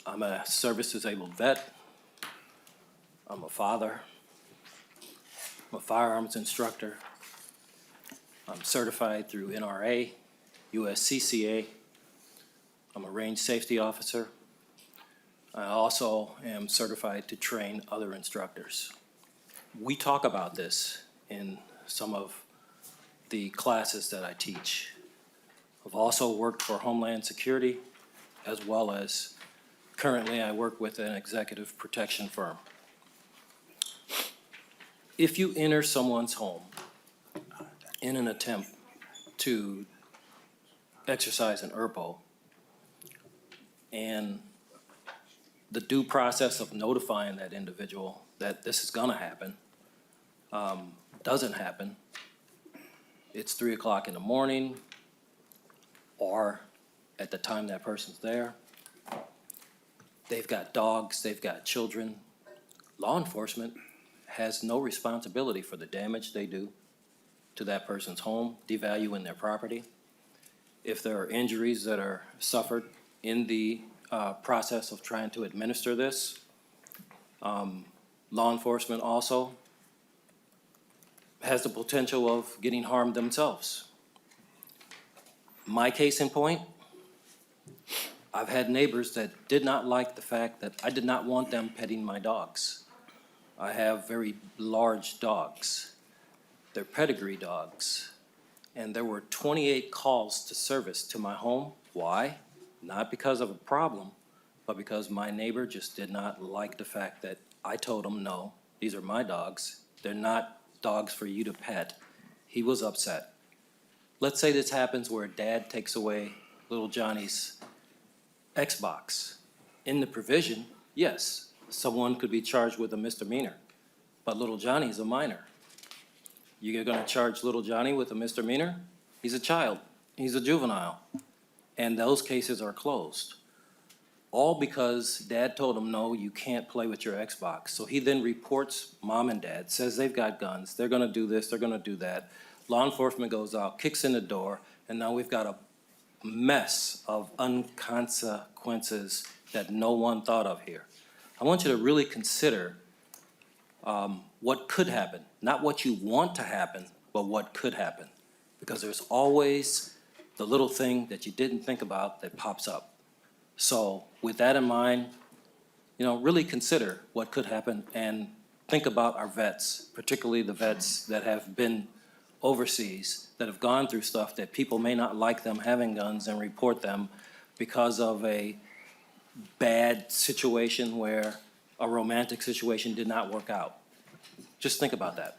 I'm a service-disabled vet. I'm a father. I'm a firearms instructor. I'm certified through NRA, USCCA. I'm a range safety officer. I also am certified to train other instructors. We talk about this in some of the classes that I teach. I've also worked for Homeland Security, as well as currently I work with an executive protection firm. If you enter someone's home in an attempt to exercise an ERPO, and the due process of notifying that individual that this is gonna happen doesn't happen, it's 3 o'clock in the morning, or at the time that person's there, they've got dogs, they've got children. Law enforcement has no responsibility for the damage they do to that person's home, devaluing their property. If there are injuries that are suffered in the process of trying to administer this, law enforcement also has the potential of getting harmed themselves. My case in point, I've had neighbors that did not like the fact that I did not want them petting my dogs. I have very large dogs. They're pedigree dogs. And there were 28 calls to service to my home. Why? Not because of a problem, but because my neighbor just did not like the fact that I told him, no, these are my dogs. They're not dogs for you to pet. He was upset. Let's say this happens where dad takes away little Johnny's Xbox. In the provision, yes, someone could be charged with a misdemeanor, but little Johnny's a minor. You're gonna charge little Johnny with a misdemeanor? He's a child, he's a juvenile, and those cases are closed. All because dad told him, no, you can't play with your Xbox. So he then reports mom and dad, says they've got guns, they're gonna do this, they're gonna do that. Law enforcement goes out, kicks in the door, and now we've got a mess of unconsequences that no one thought of here. I want you to really consider what could happen, not what you want to happen, but what could happen. Because there's always the little thing that you didn't think about that pops up. So with that in mind, really consider what could happen and think about our vets, particularly the vets that have been overseas, that have gone through stuff that people may not like them having guns and report them because of a bad situation where a romantic situation did not work out. Just think about that.